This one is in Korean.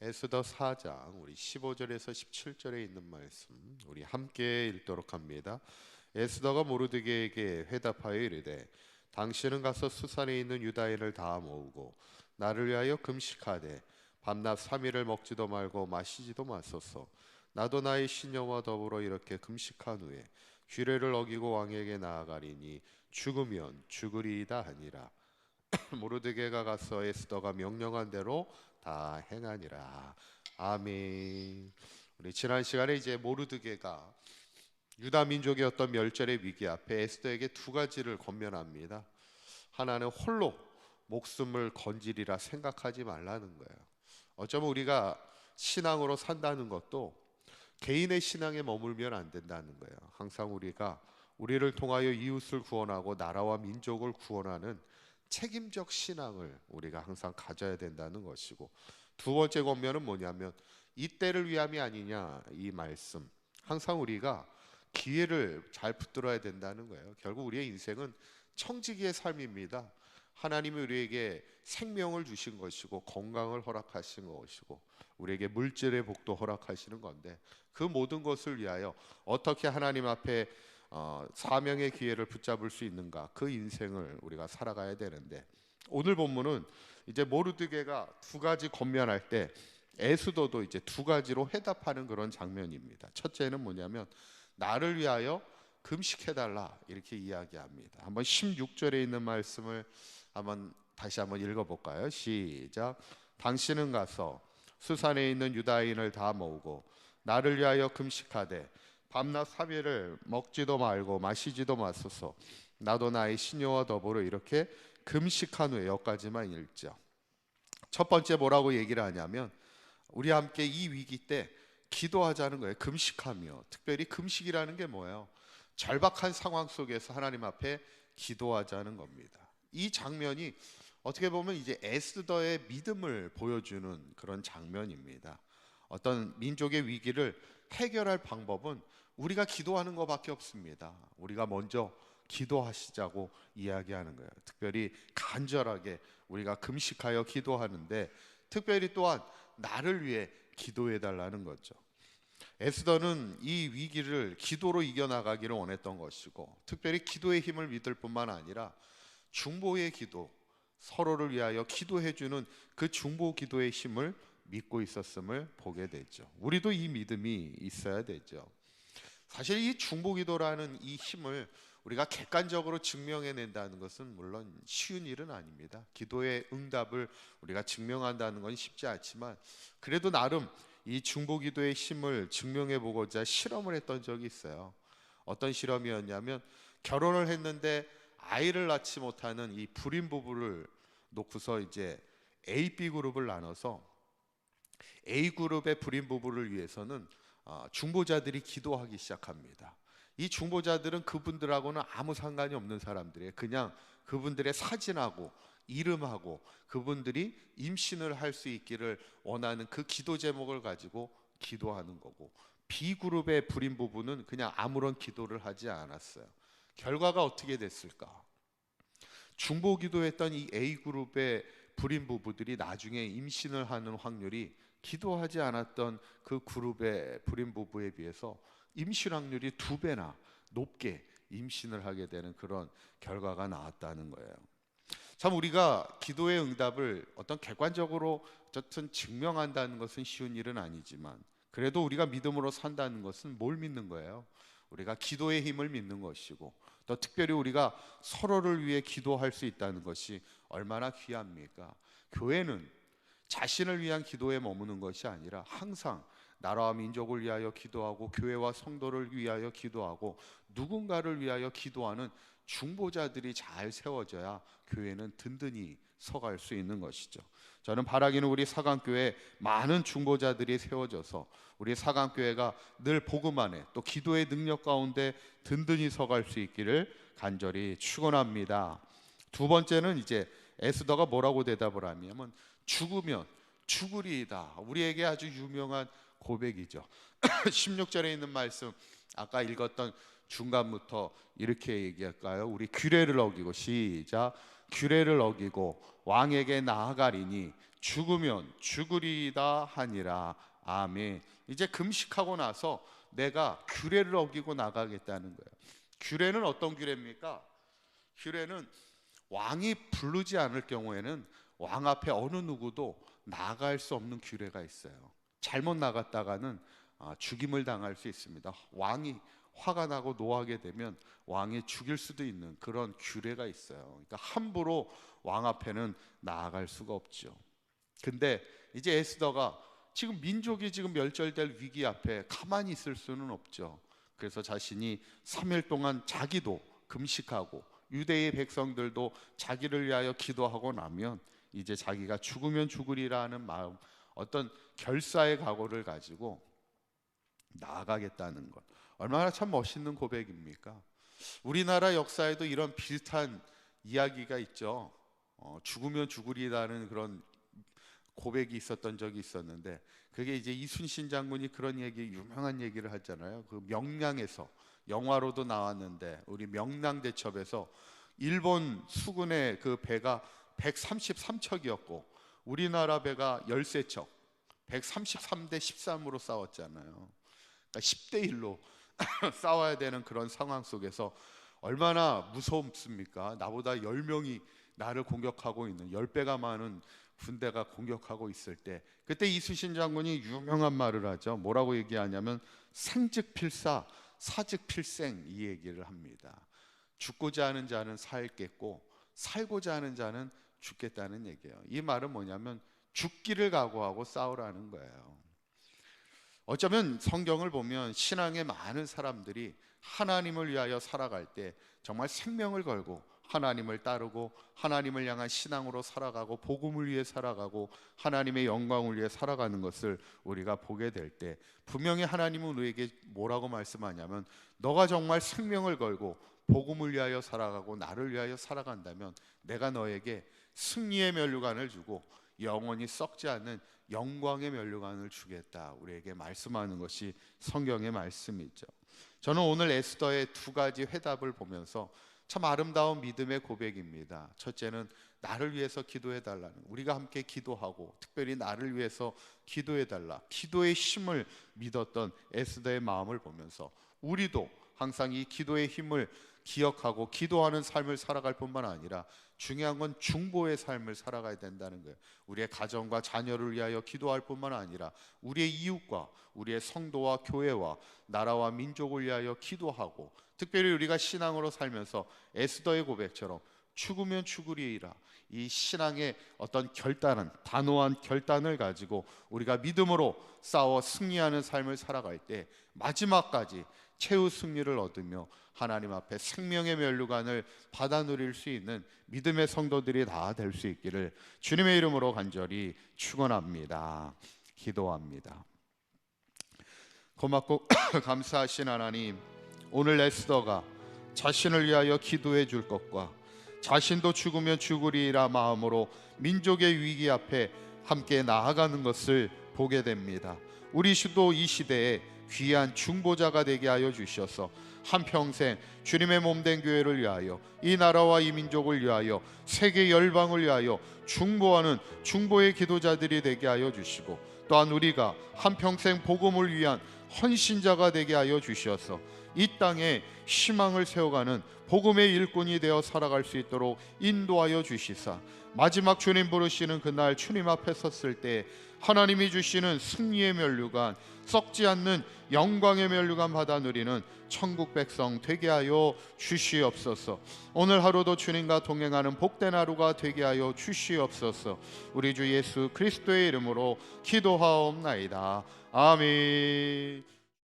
에스더 4장 우리 15절에서 17절에 있는 말씀 우리 함께 읽도록 합니다. 에스더가 모르드게에게 회답하여 이르되 당신은 가서 수산에 있는 유다인을 다 모으고 나를 위하여 금식하되 밤낮 3일을 먹지도 말고 마시지도 마소서. 나도 나의 시녀와 더불어 이렇게 금식한 후에 규례를 어기고 왕에게 나아가리니 죽으면 죽으리이다 하니라. 모르드게가 가서 에스더가 명령한 대로 다 행하니라. 아멘. 우리 지난 시간에 이제 모르드게가 유다 민족의 어떤 멸절의 위기 앞에 에스더에게 두 가지를 권면합니다. 하나는 홀로 목숨을 건지리라 생각하지 말라는 거예요. 어쩌면 우리가 신앙으로 산다는 것도 개인의 신앙에 머물면 안 된다는 거예요. 항상 우리가 우리를 통하여 이웃을 구원하고 나라와 민족을 구원하는 책임적 신앙을 우리가 항상 가져야 된다는 것이고, 두 번째 권면은 뭐냐면 이때를 위함이 아니냐, 이 말씀. 항상 우리가 기회를 잘 붙들어야 된다는 거예요. 결국 우리의 인생은 청지기의 삶입니다. 하나님이 우리에게 생명을 주신 것이고 건강을 허락하신 것이고 우리에게 물질의 복도 허락하시는 건데, 그 모든 것을 위하여 어떻게 하나님 앞에 사명의 기회를 붙잡을 수 있는가, 그 인생을 우리가 살아가야 되는데, 오늘 본문은 이제 모르드게가 두 가지 권면할 때 에스더도 이제 두 가지로 해답하는 그런 장면입니다. 첫째는 뭐냐면 나를 위하여 금식해달라, 이렇게 이야기합니다. 한번 16절에 있는 말씀을 다시 한번 읽어볼까요? 시작. 당신은 가서 수산에 있는 유다인을 다 모으고 나를 위하여 금식하되 밤낮 3일을 먹지도 말고 마시지도 마소서. 나도 나의 시녀와 더불어 이렇게 금식한 후에, 여기까지만 읽죠. 첫 번째 뭐라고 얘기를 하냐면 우리 함께 이 위기 때 기도하자는 거예요. 금식하며. 특별히 금식이라는 게 뭐예요? 절박한 상황 속에서 하나님 앞에 기도하자는 겁니다. 이 장면이 어떻게 보면 이제 에스더의 믿음을 보여주는 그런 장면입니다. 어떤 민족의 위기를 해결할 방법은 우리가 기도하는 것밖에 없습니다. 우리가 먼저 기도하시자고 이야기하는 거예요. 특별히 간절하게 우리가 금식하여 기도하는데, 특별히 또한 나를 위해 기도해 달라는 거죠. 에스더는 이 위기를 기도로 이겨나가기를 원했던 것이고, 특별히 기도의 힘을 믿을 뿐만 아니라 중보의 기도, 서로를 위하여 기도해주는 그 중보 기도의 힘을 믿고 있었음을 보게 되죠. 우리도 이 믿음이 있어야 되죠. 사실 이 중보 기도라는 이 힘을 우리가 객관적으로 증명해낸다는 것은 물론 쉬운 일은 아닙니다. 기도의 응답을 우리가 증명한다는 건 쉽지 않지만, 그래도 나름 이 중보 기도의 힘을 증명해 보고자 실험을 했던 적이 있어요. 어떤 실험이었냐면, 결혼을 했는데 아이를 낳지 못하는 이 불임 부부를 놓고서 이제 A, B 그룹을 나눠서 A 그룹의 불임 부부를 위해서는 중보자들이 기도하기 시작합니다. 이 중보자들은 그분들하고는 아무 상관이 없는 사람들이에요. 그냥 그분들의 사진하고 이름하고 그분들이 임신을 할 수 있기를 원하는 그 기도 제목을 가지고 기도하는 거고, B그룹의 불임 부부는 그냥 아무런 기도를 하지 않았어요. 결과가 어떻게 됐을까? 중보 기도했던 이 A그룹의 불임 부부들이 나중에 임신을 하는 확률이 기도하지 않았던 그 그룹의 불임 부부에 비해서 임신 확률이 2배나 높게 임신을 하게 되는 그런 결과가 나왔다는 거예요. 참 우리가 기도의 응답을 어떤 객관적으로 어쨌든 증명한다는 것은 쉬운 일은 아니지만, 그래도 우리가 믿음으로 산다는 것은 뭘 믿는 거예요? 우리가 기도의 힘을 믿는 것이고, 또 특별히 우리가 서로를 위해 기도할 수 있다는 것이 얼마나 귀합니까? 교회는 자신을 위한 기도에 머무는 것이 아니라 항상 나라와 민족을 위하여 기도하고 교회와 성도를 위하여 기도하고 누군가를 위하여 기도하는 중보자들이 잘 세워져야 교회는 든든히 서갈 수 있는 것이죠. 저는 바라기는 우리 사강교회 많은 중보자들이 세워져서 우리 사강교회가 늘 복음 안에 또 기도의 능력 가운데 든든히 서갈 수 있기를 간절히 축원합니다. 두 번째는 이제 에스더가 뭐라고 대답을 하냐면 죽으면 죽으리이다. 우리에게 아주 유명한 고백이죠. 16절에 있는 말씀 아까 읽었던 중간부터 이렇게 얘기할까요? 우리 규례를 어기고, 시작. 규례를 어기고 왕에게 나아가리니 죽으면 죽으리다 하니라. 아멘. 이제 금식하고 나서 내가 규례를 어기고 나가겠다는 거예요. 규례는 어떤 규례입니까? 규례는 왕이 부르지 않을 경우에는 왕 앞에 어느 누구도 나갈 수 없는 규례가 있어요. 잘못 나갔다가는 죽임을 당할 수 있습니다. 왕이 화가 나고 노하게 되면 왕이 죽일 수도 있는 그런 규례가 있어요. 그러니까 함부로 왕 앞에는 나아갈 수가 없죠. 근데 이제 에스더가 지금 민족이 지금 멸절될 위기 앞에 가만히 있을 수는 없죠. 그래서 자신이 3일 동안 자기도 금식하고 유대의 백성들도 자기를 위하여 기도하고 나면 이제 자기가 죽으면 죽으리라는 마음, 어떤 결사의 각오를 가지고 나아가겠다는 것, 얼마나 참 멋있는 고백입니까? 우리나라 역사에도 이런 비슷한 이야기가 있죠. 죽으면 죽으리라는 그런 고백이 있었던 적이 있었는데, 그게 이제 이순신 장군이 그런 유명한 얘기를 하잖아요. 그 명량에서, 영화로도 나왔는데, 우리 명량대첩에서 일본 수군의 그 배가 133척이었고 우리나라 배가 13척, 133대 13으로 싸웠잖아요. 그러니까 10대 1로 싸워야 되는 그런 상황 속에서 얼마나 무섭습니까? 나보다 10명이 나를 공격하고 있는 10배가 많은 군대가 공격하고 있을 때, 그때 이순신 장군이 유명한 말을 하죠. 뭐라고 얘기하냐면 생즉필사 사즉필생, 이 얘기를 합니다. 죽고자 하는 자는 살겠고 살고자 하는 자는 죽겠다는 얘기예요. 이 말은 뭐냐면 죽기를 각오하고 싸우라는 거예요. 어쩌면 성경을 보면 신앙의 많은 사람들이 하나님을 위하여 살아갈 때 정말 생명을 걸고 하나님을 따르고 하나님을 향한 신앙으로 살아가고 복음을 위해 살아가고 하나님의 영광을 위해 살아가는 것을 우리가 보게 될 때, 분명히 하나님은 우리에게 뭐라고 말씀하냐면, 너가 정말 생명을 걸고 복음을 위하여 살아가고 나를 위하여 살아간다면 내가 너에게 승리의 면류관을 주고 영원히 썩지 않는 영광의 면류관을 주겠다, 우리에게 말씀하는 것이 성경의 말씀이죠. 저는 오늘 에스더의 두 가지 회답을 보면서 참 아름다운 믿음의 고백입니다. 첫째는 나를 위해서 기도해 달라는, 우리가 함께 기도하고 특별히 나를 위해서 기도해 달라, 기도의 힘을 믿었던 에스더의 마음을 보면서 우리도 항상 이 기도의 힘을 기억하고 기도하는 삶을 살아갈 뿐만 아니라 중요한 건 중보의 삶을 살아가야 된다는 거예요. 우리의 가정과 자녀를 위하여 기도할 뿐만 아니라 우리의 이웃과 우리의 성도와 교회와 나라와 민족을 위하여 기도하고, 특별히 우리가 신앙으로 살면서 에스더의 고백처럼 죽으면 죽으리이라, 이 신앙의 어떤 결단은, 단호한 결단을 가지고 우리가 믿음으로 싸워 승리하는 삶을 살아갈 때 마지막까지 최후 승리를 얻으며 하나님 앞에 생명의 면류관을 받아 누릴 수 있는 믿음의 성도들이 다 될 수 있기를 주님의 이름으로 간절히 축원합니다. 기도합니다. 고맙고 감사하신 하나님, 오늘 에스더가 자신을 위하여 기도해 줄 것과 자신도 죽으면 죽으리라 마음으로 민족의 위기 앞에 함께 나아가는 것을 보게 됩니다. 우리 시도 이 시대에 귀한 중보자가 되게 하여 주셔서 한평생 주님의 몸된 교회를 위하여, 이 나라와 이 민족을 위하여, 세계 열방을 위하여 중보하는 중보의 기도자들이 되게 하여 주시고, 또한 우리가 한평생 복음을 위한 헌신자가 되게 하여 주셔서 이 땅에 희망을 세워가는 복음의 일꾼이 되어 살아갈 수 있도록 인도하여 주시사, 마지막 주님 부르시는 그날 주님 앞에 섰을 때 하나님이 주시는 승리의 면류관, 썩지 않는 영광의 면류관 받아 누리는 천국 백성 되게 하여 주시옵소서. 오늘 하루도 주님과 동행하는 복된 하루가 되게 하여 주시옵소서. 우리 주 예수 그리스도의 이름으로 기도하옵나이다. 아멘.